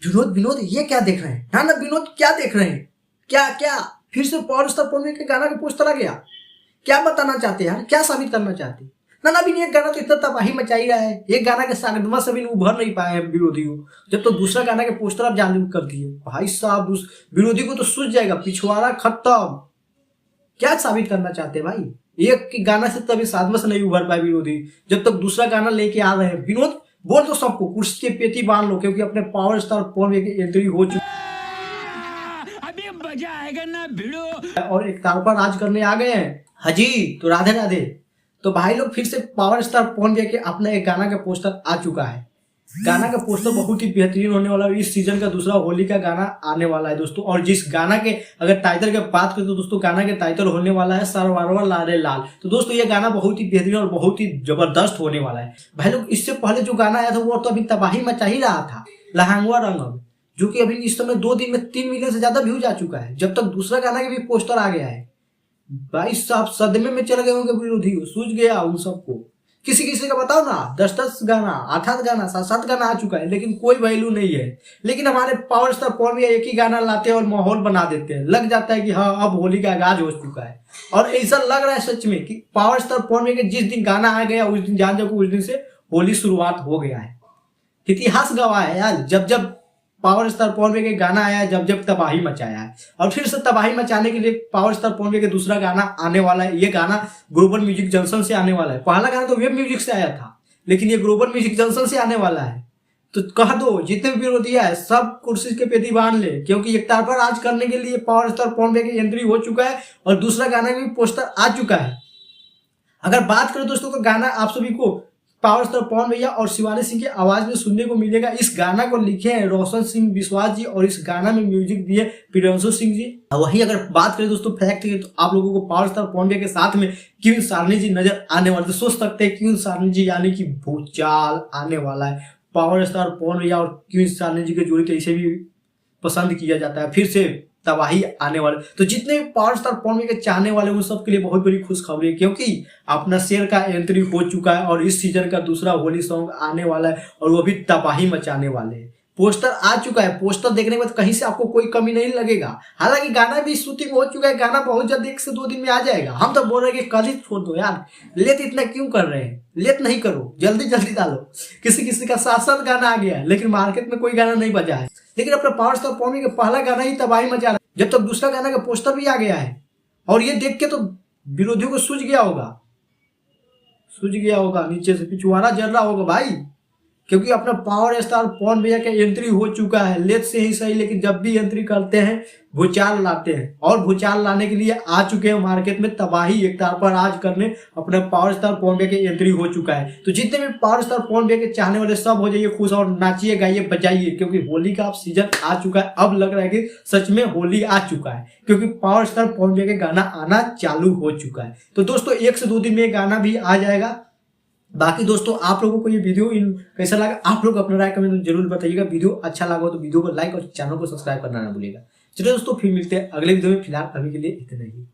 विनोद विनोद ये क्या देख रहे हैं? ना ना विनोद क्या देख रहे हैं? क्या क्या फिर से पावर स्टार पवन के गाना का पोस्टर आ गया? क्या बताना चाहते हैं यार? क्या साबित करना चाहते हैं? ना ना अभी ये गाना तो इतना तबाही मचाई रहा है। एक गाना के सागदमा से भी उभर नहीं पाए हैं विरोधी को, जब तो दूसरा गाना के पोस्टर आप जारी कर दिए भाई साहब। विरोधी को तो सूझ जाएगा, पिछवाड़ा खत्म। क्या साबित करना चाहते हैं भाई? एक गाना से तभी साधमा से नहीं उभर पाए विरोधी, जब तक दूसरा गाना लेके आ रहे हैं। विनोद बोल दो सबको, कुर्सी के पेटी बांध लो, क्योंकि अपने पावर स्टार पवन की एंट्री हो चुकी अभी मजा आएगा ना भिड़ो। और एक तार पर राज करने आ गए हैं। हाजी तो राधे राधे। तो भाई लोग फिर से पावर स्टार पवन के अपना एक गाना का पोस्टर आ चुका है। गाना का पोस्टर बहुत ही बेहतरीन होने वाला है। इस सीजन का दूसरा होली का गाना आने वाला है दोस्तों। और जिस गाना के अगर टाइटल की बात करें तो दोस्तों गाना के टाइटल होने वाला है सरवारवा लारे लाल। तो दोस्तों ये गाना बहुत ही बेहतरीन और बहुत ही जबरदस्त होने वाला है भाई लोग। इससे पहले जो गाना आया था वो तो अभी तबाही मचा ही रहा था, लहंगवा रंगम, जो कि अभी इस समय 2 दिन में 3 मिलियन से ज्यादा व्यूज आ चुका है। जब तक दूसरा गाना के भी पोस्टर आ गया है भाई साहब सदमे में चल गए होंगे विरोधी, सूझ गया उन सबको। किसी किसी का बताओ ना 10-10 गाना 8-8 गाना 7-7 गाना आ चुका है, लेकिन कोई वैल्यू नहीं है। लेकिन हमारे पावर स्टार पवन भैया एक ही गाना लाते हैं और माहौल बना देते हैं। लग जाता है कि हाँ अब होली का आगाज हो चुका है। और ऐसा लग रहा है सच में कि पावर स्टार पवन भैया जिस दिन गाना आ गया उस दिन जान जाओ उस दिन से होली शुरुआत हो गया है। इतिहास गवाह है यार, जब जब पावर स्टार पवन के गाना आया है, जब जब तबाही मचाया है। और फिर से तबाही मचाने के लिए पावर स्टार पवन के दूसरा गाना आने वाला है। ये गाना ग्लोबल म्यूजिक जंक्शन से आने वाला है। पहला गाना तो वेब म्यूजिक से आया था, लेकिन ये ग्लोबल म्यूजिक जंक्शन से आने वाला है। तो कह दो जितने भी विरोधी है सब कुर्सी के पेटी बांध ले, क्योंकि एक तार पर राज करने के लिए पावर स्टार पवन की एंट्री हो चुका है और दूसरा गाना भी पोस्टर आ चुका है। अगर बात करें दोस्तों तो गाना आप सभी को पावर स्टार पवन भैया और शिवानी सिंह की आवाज में सुनने को मिलेगा। इस गाना को लिखे हैं रोशन सिंह विश्वास जी और इस गाना में म्यूजिक दिए प्रियांशु सिंह जी। वही अगर बात करें दोस्तों फैक्ट की, तो आप लोगों को पावर स्टार पवन भैया के साथ में क्वीन सारनी जी नजर आने वाले। तो सोच सकते हैं क्वीन सारनी जी यानी कि भूचाल आने वाला है। पावर स्टार पवन भैया और क्वीन सारनी जी के जोड़ी कैसे भी पसंद किया जाता है, फिर से तबाही आने वाले। तो जितने पावर स्टार पवन के चाहने वाले उन सब के लिए बहुत बड़ी खुशखबरी है, क्योंकि अपना शेर का एंट्री हो चुका है और इस सीजन का दूसरा होली सॉन्ग आने वाला है और वो भी तबाही मचाने वाले हैं। पोस्टर आ चुका है, पोस्टर देखने के बाद कहीं से आपको कोई कमी नहीं लगेगा। हालांकि गाना भी शूटिंग हो चुका है, गाना बहुत जल्द 1 से 2 दिन में आ जाएगा। हम तो बोल रहे हैं कि कल ही छोड़ दो यार, लेट इतना क्यों कर रहे हैं? लेट नहीं करो, जल्दी जल्दी डालो। किसी किसी का 7-7 गाना आ गया है, लेकिन मार्केट में कोई गाना नहीं बजा है। लेकिन अपना पावर स्टार पवन का पहला गाना ही तबाही मचा रहा है, जब तक दूसरा गाना का पोस्टर भी आ गया है। और ये देख के तो विरोधियों को सूझ गया होगा, नीचे से पिछवाड़ा जल रहा होगा भाई, क्योंकि अपना पावर स्टार पवन भैया का एंट्री हो चुका है। लेट से ही सही, लेकिन जब भी एंट्री करते हैं भूचाल लाते हैं और भूचाल लाने के लिए आ चुके हैं मार्केट में तबाही एक तार पर राज करने। अपने पावर स्टार पवन भैया की एंट्री हो चुका है। तो जितने भी पावर स्टार पवन भैया के चाहने वाले सब हो जाइए खुश और नाचिए गाइए बजाइए, क्योंकि होली का अब सीजन आ चुका है। अब लग रहा है कि सच में होली आ चुका है, क्योंकि पावर स्टार पवन भैया का गाना आना चालू हो चुका है। तो दोस्तों 1 से 2 दिन में गाना भी आ जाएगा। बाकी दोस्तों आप लोगों को ये वीडियो कैसा लगा आप लोग अपना राय कमेंट में जरूर बताइएगा। वीडियो अच्छा लगा तो वीडियो को लाइक और चैनल को सब्सक्राइब करना ना भूलिएगा। चलिए दोस्तों फिर मिलते हैं अगले वीडियो में। फिलहाल अभी के लिए इतना ही।